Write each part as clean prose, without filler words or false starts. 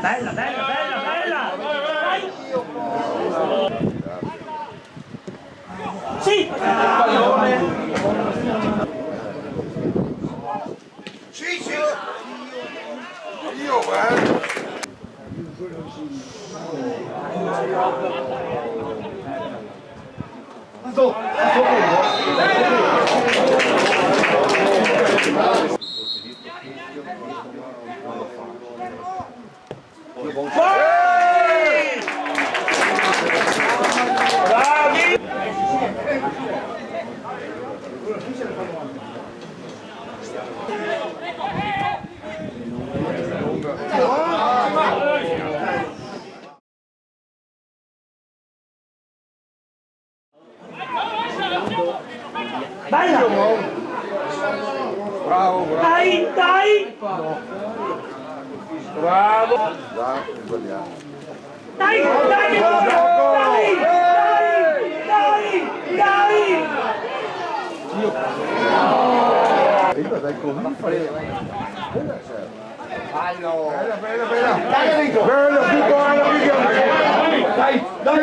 Bella, bella, bella, bella! Sì! Sì, sì! Io guardo! Bella! Bravo, bravo! Dai, dai! Bravo! Dai, sbagliato! Dai, dai, dai, dai, dai, dai! Dai, come fare? Bella, bella, bella! Dai, Enrico! Bella, più buona, più grande! Dai, dai!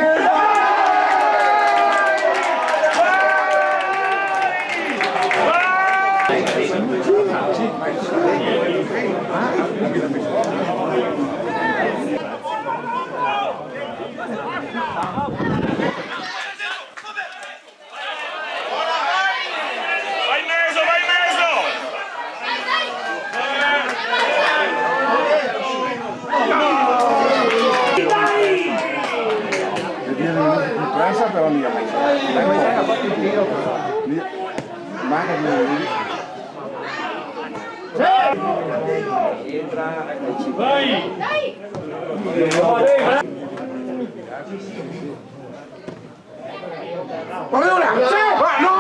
Però mia vai! Allora! No!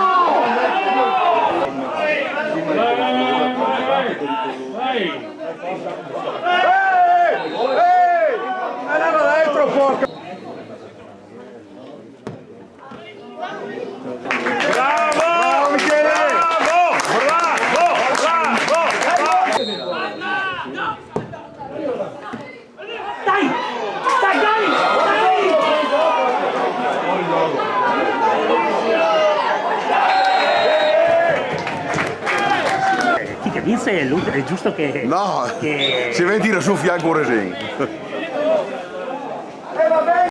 Andava dentro porca! Bravo! Michele! Bravo! Dai! Dai, dai! Chi che vince è giusto che... No! Che... Si vede tira su fianco un resino.